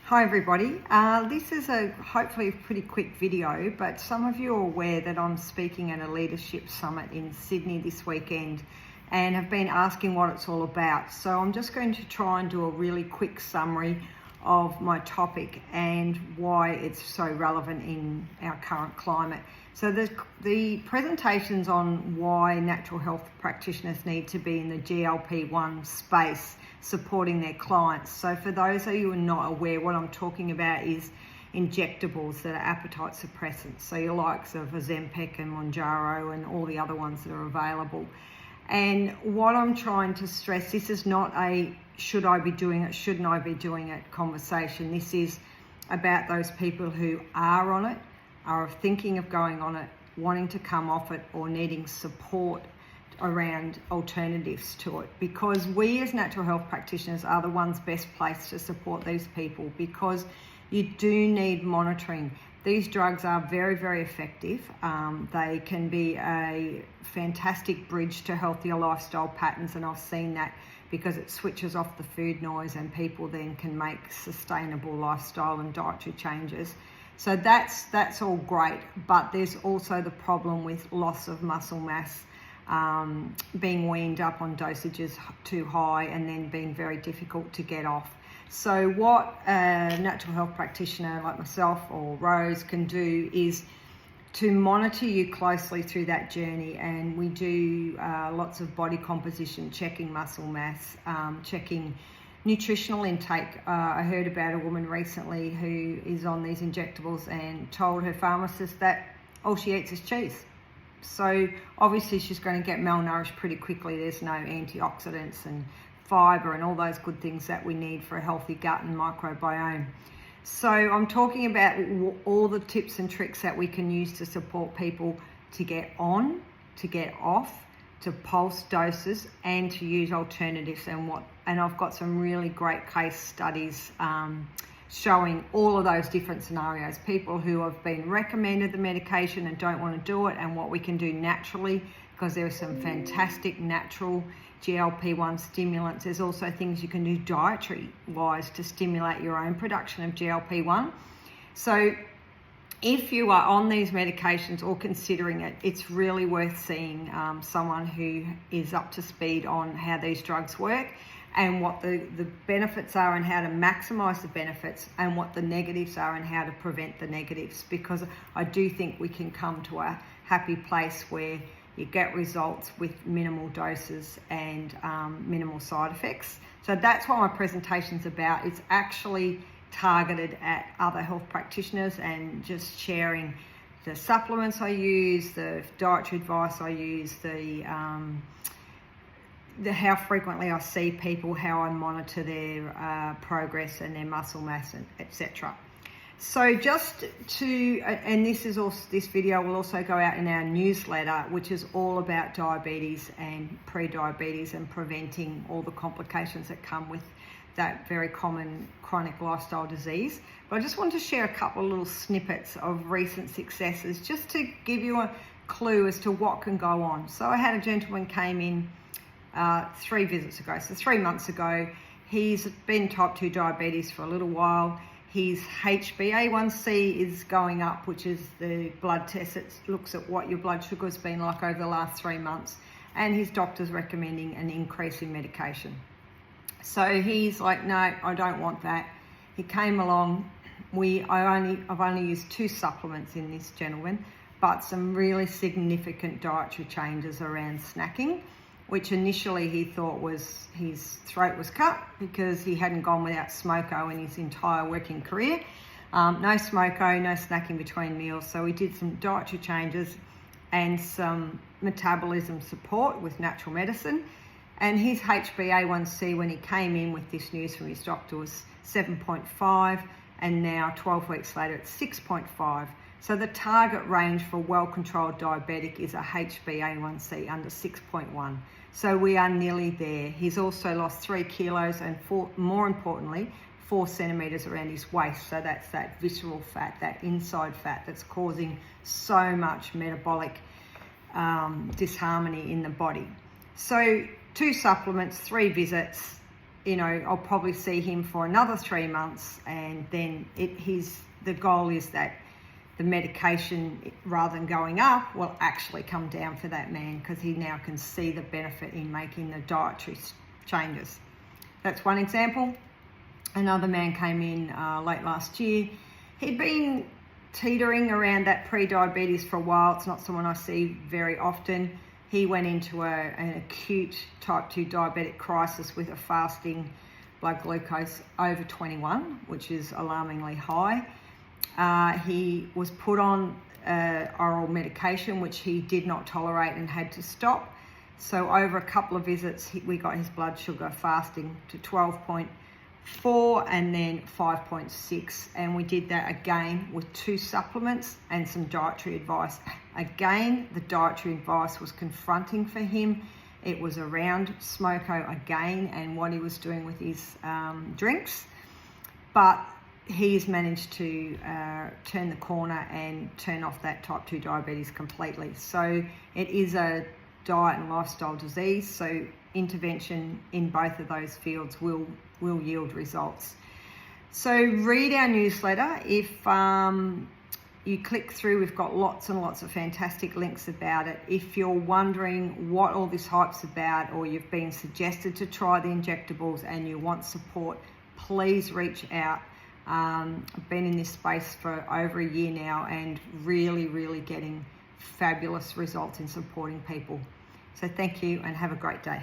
Hi everybody, this is hopefully a pretty quick video, but some of you are aware that I'm speaking at a leadership summit in Sydney this weekend and have been asking what it's all about. So I'm just going to try and do a really quick summary of my topic and why it's so relevant in our current climate. So the presentations on why natural health practitioners need to be in the GLP1 space supporting their clients. So for those of you who are not aware, what I'm talking about is injectables that are appetite suppressants. So your likes of Ozempic and Mounjaro and all the other ones that are available. And what I'm trying to stress, this is not a should I be doing it, shouldn't I be doing it conversation. This is about those people who are on it, are thinking of going on it, wanting to come off it, or needing support around alternatives to it, because we as natural health practitioners are the ones best placed to support these people, because you do need monitoring. These drugs are very, very effective. They can be a fantastic bridge to healthier lifestyle patterns, and I've seen that because it switches off the food noise and people then can make sustainable lifestyle and dietary changes. So that's all great, but there's also the problem with loss of muscle mass, being weaned up on dosages too high and then being very difficult to get off. So what a natural health practitioner like myself or Rose can do is to monitor you closely through that journey, and we do lots of body composition, checking muscle mass, checking nutritional intake. I heard about a woman recently who is on these injectables and told her pharmacist that all she eats is cheese. So obviously she's going to get malnourished pretty quickly. There's no antioxidants and fibre and all those good things that we need for a healthy gut and microbiome. So I'm talking about all the tips and tricks that we can use to support people to get on, to get off, to pulse doses, and to use alternatives. And I've got some really great case studies showing all of those different scenarios. People who have been recommended the medication and don't want to do it, and what we can do naturally, because there are some fantastic natural GLP1 stimulants. There's also things you can do dietary wise to stimulate your own production of GLP1. So if you are on these medications or considering it, it's really worth seeing someone who is up to speed on how these drugs work and what the benefits are and how to maximize the benefits, and what the negatives are and how to prevent the negatives, because I do think we can come to a happy place where you get results with minimal doses and minimal side effects. So that's what my presentation's about. It's actually targeted at other health practitioners and just sharing the supplements I use, the dietary advice I use, the how frequently I see people, how I monitor their progress and their muscle mass, etc. So just to, and this video will also go out in our newsletter, which is all about diabetes and pre-diabetes and preventing all the complications that come with that very common chronic lifestyle disease. But I just want to share a couple of little snippets of recent successes just to give you a clue as to what can go on. So I had a gentleman came in 3 visits ago, so 3 months ago. He's been type 2 diabetes for a little while. His HbA1c is going up, which is the blood test. It looks at what your blood sugar has been like over the last 3 months, and his doctor's recommending an increase in medication. So he's like, no, I don't want that. He came along. I've only used 2 supplements in this gentleman, but some really significant dietary changes around snacking, which initially he thought was his throat was cut because he hadn't gone without smoko in his entire working career. No smoko, no snacking between meals. So we did some dietary changes and some metabolism support with natural medicine. And his HbA1c, when he came in with this news from his doctor, was 7.5, and now 12 weeks later it's 6.5. So the target range for well-controlled diabetic is a HbA1c under 6.1. So we are nearly there. He's also lost 3 kilos and more importantly, 4 centimeters around his waist. So that's that visceral fat, that inside fat that's causing so much metabolic disharmony in the body. So 2 supplements, 3 visits, I'll probably see him for another 3 months, and then the goal is that the medication, rather than going up, will actually come down for that man, because he now can see the benefit in making the dietary changes. That's one example. Another man came in late last year. He'd been teetering around that pre-diabetes for a while. It's not someone I see very often. He went into an acute type 2 diabetic crisis with a fasting blood glucose over 21, which is alarmingly high. He was put on oral medication, which he did not tolerate and had to stop. So over a couple of visits, we got his blood sugar fasting to 12.4 and then 5.6. And we did that again with 2 supplements and some dietary advice. Again, the dietary advice was confronting for him. It was around smoko again and what he was doing with his drinks. But he's managed to turn the corner and turn off that type 2 diabetes completely. So it is a diet and lifestyle disease. So intervention in both of those fields will yield results. So read our newsletter. If you click through, we've got lots and lots of fantastic links about it. If you're wondering what all this hype's about, or you've been suggested to try the injectables and you want support, please reach out. I've been in this space for over a year now and really getting fabulous results in supporting people. So thank you and have a great day.